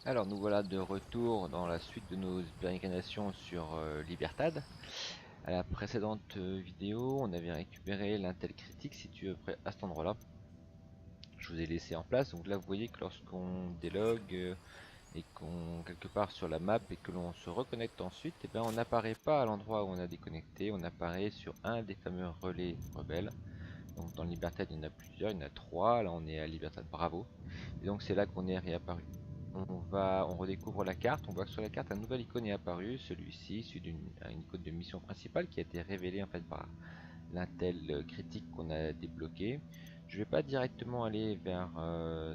Alors nous voilà de retour dans la suite de nos pérégrinations sur Libertad. À la précédente vidéo, on avait récupéré l'intel critique situé près à cet endroit-là. Je vous ai laissé en place. Donc là, vous voyez que lorsqu'on délogue et qu'on quelque part sur la map et que l'on se reconnecte ensuite, eh ben, on n'apparaît pas à l'endroit où on a déconnecté. On apparaît sur un des fameux relais rebelles. Donc dans Libertad, il y en a plusieurs, il y en a trois. Là, on est à Libertad Bravo. Et donc c'est là qu'on est réapparu. On redécouvre la carte, on voit que sur la carte un nouvel icône est apparu, celui-ci, celui d'une icône de mission principale qui a été révélée en fait par l'intel critique qu'on a débloqué. Je vais pas directement aller vers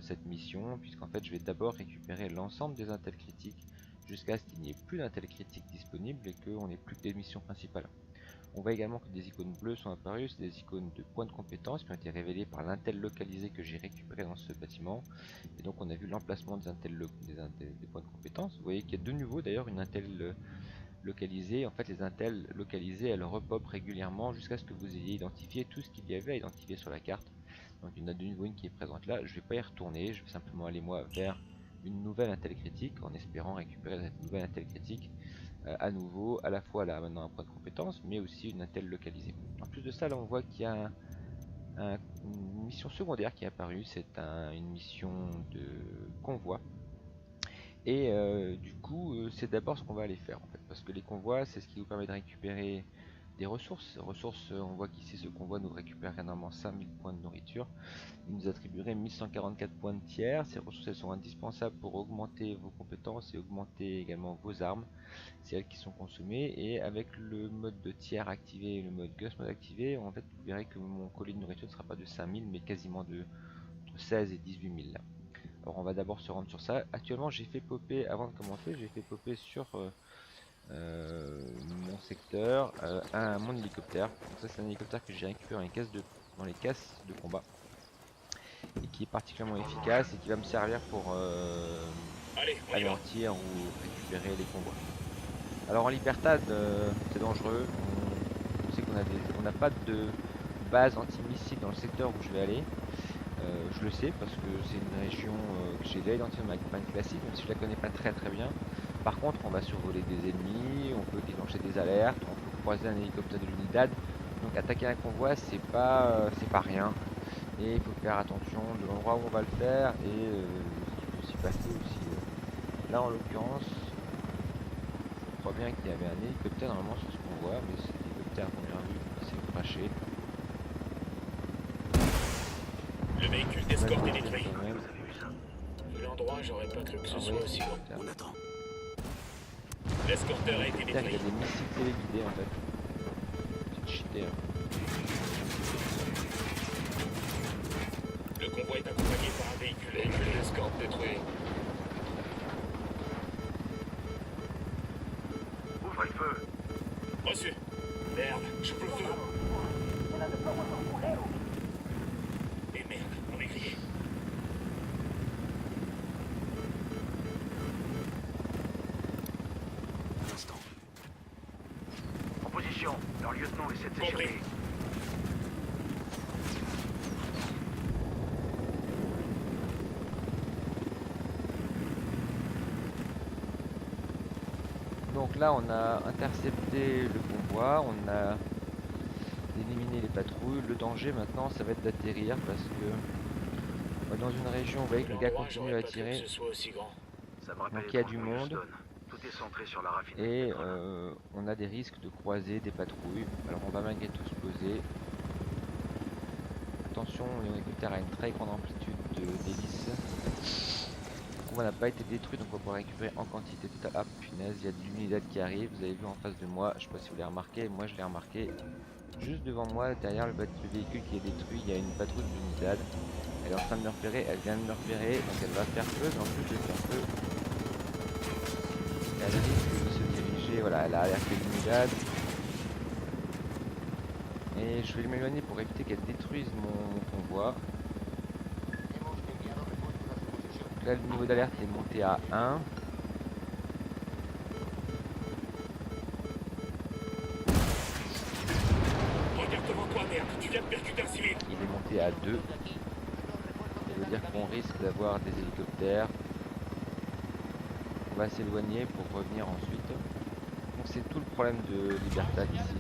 cette mission puisqu'en fait je vais d'abord récupérer l'ensemble des intels critiques jusqu'à ce qu'il n'y ait plus d'intel critique disponible et qu'on n'ait plus que des missions principales. On voit également que des icônes bleues sont apparues, c'est des icônes de points de compétence qui ont été révélées par l'intel localisé que j'ai récupéré dans ce bâtiment. Et donc on a vu l'emplacement des points de compétence. Vous voyez qu'il y a de nouveau d'ailleurs une intel localisée. En fait les intels localisées elles repopent régulièrement jusqu'à ce que vous ayez identifié tout ce qu'il y avait à identifier sur la carte. Donc il y en a de nouveau une qui est présente là. Je ne vais pas y retourner, je vais simplement aller moi vers une nouvelle intel critique en espérant récupérer cette nouvelle intel critique à nouveau, à la fois là maintenant un point de compétence, mais aussi une intel localisée. En plus de ça, là on voit qu'il y a une mission secondaire qui est apparue, c'est une mission de convoi. Et du coup, c'est d'abord ce qu'on va aller faire en fait, parce que les convois, c'est ce qui nous permet de récupérer des ressources. Ressources, on voit qu'ici ce convoi nous récupère énormément 5000 points de nourriture. Il nous attribuerait 1144 points de tiers. Ces ressources elles sont indispensables pour augmenter vos compétences et augmenter également vos armes. C'est elles qui sont consommées et avec le mode de tiers activé et le mode Ghost mode activé, en fait vous verrez que mon colis de nourriture ne sera pas de 5000 mais quasiment de entre 16 et 18 000 là. Alors on va d'abord se rendre sur ça. Actuellement j'ai fait popper, avant de commencer, j'ai fait popper sur mon secteur mon hélicoptère. Donc ça c'est un hélicoptère que j'ai récupéré dans les caisses de combat et qui est particulièrement efficace et qui va me servir pour Allez, on y va. anéantir ou récupérer les convois. Alors en Libertad, c'est dangereux. On sait qu'on n'a pas de base anti-missile dans le secteur où je vais aller. Je le sais parce que c'est une région que j'ai déjà identifiée dans ma campagne classique, même si je la connais pas très très bien. Par contre, on va survoler des ennemis, on peut déclencher des alertes, on peut croiser un hélicoptère de l'unidad. Donc attaquer un convoi, c'est pas rien. Et il faut faire attention de l'endroit où on va le faire et ce qui peut s'y passer aussi. Là en l'occurrence, je crois bien qu'il y avait un hélicoptère normalement sur ce convoi, mais cet hélicoptère à première vue s'est crashé. Le véhicule On a d'escorte est des dégâts détruit. quand même. Vu l'endroit, j'aurais pas cru que ce Ah soit oui, aussi long. hélicoptère. On attend. L'escorteur a été L'hélicoptère il détruit. a des missiles téléguidés en fait. C'est cheaté hein. Le convoi est accompagné par un véhicule d'escorte détruit. Ouvrez le feu. Reçu. Merde, j'ouvre le feu. Et merde, on est grillé. Un instant. En position. Leur lieutenant essaie de Compris. s'échapper. Donc là on a intercepté le convoi, on a éliminé les patrouilles. Le danger maintenant ça va être d'atterrir parce que dans une région vous voyez Vu que les gars l'endroit, continuent j'aurais à pas cru que tirer. ce soit aussi grand. Ça me rappelle Donc il y a du étrangement monde Houston. Tout est centré sur la raffinerie de et pétrole. on a des risques de croiser des patrouilles. Alors on va malgré tout se poser. Attention, l'hélicoptère a une très grande amplitude d'hélice. Le convoi n'a pas été détruit donc on va pouvoir récupérer en quantité totale. Ah punaise, il y a de l'unidad qui arrive, vous avez vu en face de moi, je sais pas si vous l'avez remarqué, moi je l'ai remarqué. Juste devant moi, derrière le véhicule qui est détruit, il y a une patrouille de l'unidad. Elle est en train de me repérer, elle vient de me repérer, donc elle va faire feu, mais en plus de faire feu, elle risque de se diriger, voilà, elle a alerté l'unidad. Et je vais m'éloigner pour éviter qu'elle détruise mon convoi. Donc là, le niveau d'alerte est monté à 1. Regarde devant toi, merde. Tu viens de percuter un civil. Il est monté à 2. Ça veut dire qu'on risque d'avoir des hélicoptères. on va s'éloigner pour revenir ensuite. Donc c'est tout le problème de Libertad ici.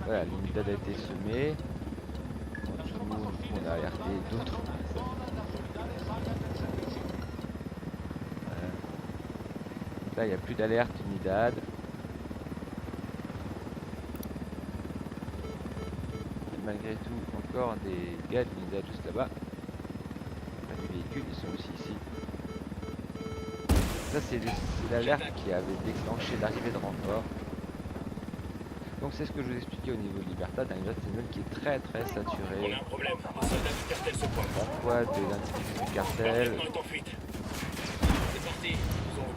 Voilà, l'unidad a été semée. En dessous de nous, du coup, on a alerté d'autres. Voilà. Donc là, il n'y a plus d'alerte unidad. Malgré tout, encore des gars de l'unidad juste là-bas. Pas du véhicule, ils sont aussi ici. Ça, c'est l'alerte qui avait déclenché l'arrivée de renfort. Donc c'est ce que je vous expliquais au niveau de Libertad, un Libertad c'est une zone qui est très On saturée. a un problème. Un soldat du cartel se pointe. Parfois des individus du cartel. L'entraînement est en fuite. C'est parti. Ils ont...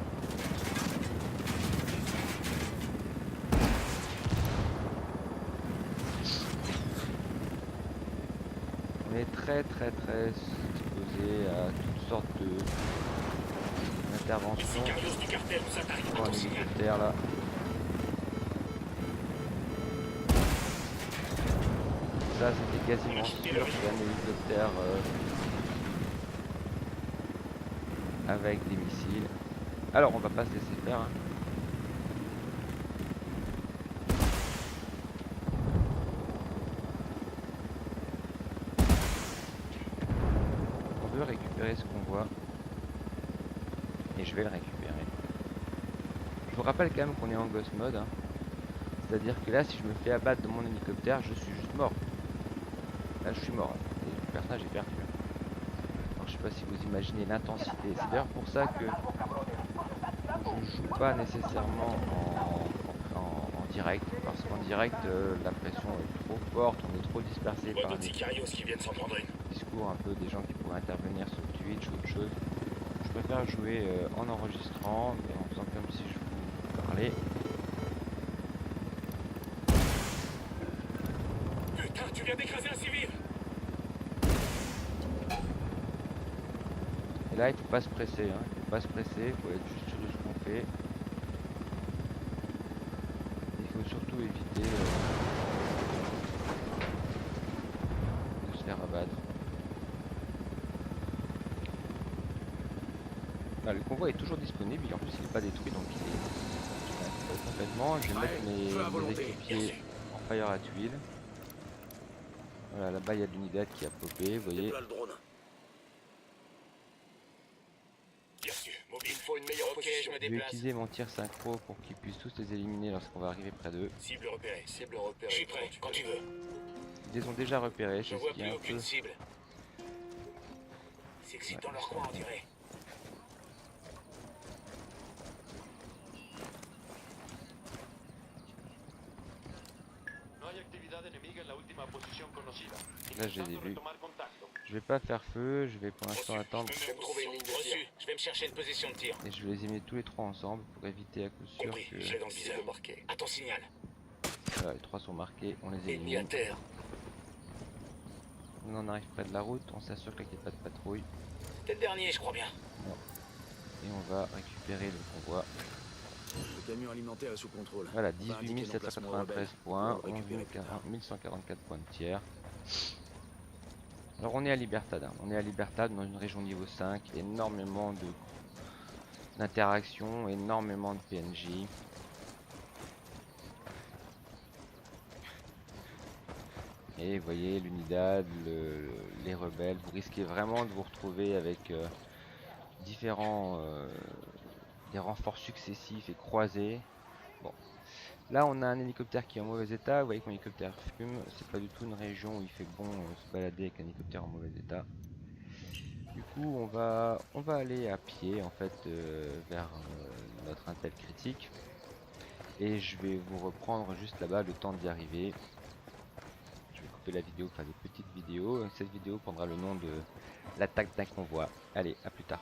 On est très exposé à toutes sortes Les d'interventions. sicarios du cartel nous attaquent. Dans un hélicoptère là. Ça c'était quasiment sûr qu'il y a un hélicoptère avec des missiles. Alors on va pas se laisser faire. Hein. On veut récupérer ce qu'on voit. Et je vais le récupérer. Je vous rappelle quand même qu'on est en ghost mode. Hein. C'est-à-dire que là si je me fais abattre de mon hélicoptère, je suis juste mort. Là je suis mort. Et le personnage est perdu. Alors je sais pas si vous imaginez l'intensité. C'est d'ailleurs pour ça que je joue pas nécessairement en direct. Parce qu'en direct la pression est trop forte, on est trop dispersé par D'autres les sicarios qui viennent s'en prendre une. discours un peu des gens qui pourraient intervenir sur Twitch ou autre chose. Je préfère jouer en enregistrant, mais en faisant comme si je vous parlais. Putain, tu viens d'écraser un civil. Et là il faut pas se presser, hein. Il faut pas se presser, il faut être juste sûr de ce qu'on fait. Il faut surtout éviter de se faire abattre. Là, le convoi est toujours disponible, et en plus il n'est pas détruit, donc il est complètement. Je vais mettre mes équipiers en fire à tuiles. Voilà, là-bas il y a l'unidad qui a popé, vous voyez. Déploie le drone. Bien sûr, mobile. Il faut une meilleure position. Je me Je vais déplace. utiliser mon tir synchro pour qu'ils puissent tous les éliminer lorsqu'on va arriver près d'eux. Cible repérée. Cible repérée. Je suis prêt, quand tu veux. Ils les ont déjà repérés, Je c'est ce vois qui est plus un aucune peu... cible. S'excite dans Ouais, leur coin, on dirait. Là j'ai des vues. Je vais pas faire feu, je vais pour l'instant attendre Je vais me trouver une ligne de tir. Reçu. Je vais me chercher une position de tir. et je vais les aimer tous les trois ensemble pour éviter à coup sûr Compris. que... Je l'ai dans le viseur marqué. À ton signal. Voilà, les trois sont marqués, on les Ennemi à élimine. terre. On en arrive près de la route, on s'assure qu'il n'y ait pas de patrouille. T'es le dernier, je crois bien. Et on va récupérer le convoi. Le camion alimentaire est sous contrôle. Voilà, On va indiquer 18 l'emplacement 793 rebelle. points, On va le récupérer plus tard. 11 144 points de tiers. Alors on est à Libertad, hein. On est à Libertad dans une région niveau 5, énormément d'interactions, énormément de PNJ. Et vous voyez l'unidad, les rebelles, vous risquez vraiment de vous retrouver avec différents des renforts successifs et croisés. Bon, là on a un hélicoptère qui est en mauvais état, vous voyez que mon hélicoptère fume, c'est pas du tout une région où il fait bon se balader avec un hélicoptère en mauvais état. Du coup on va aller à pied en fait vers notre intel critique. Et je vais vous reprendre juste là-bas le temps d'y arriver. Je vais couper la vidéo, faire des petites vidéos. Cette vidéo prendra le nom de l'attaque d'un convoi. Allez, à plus tard.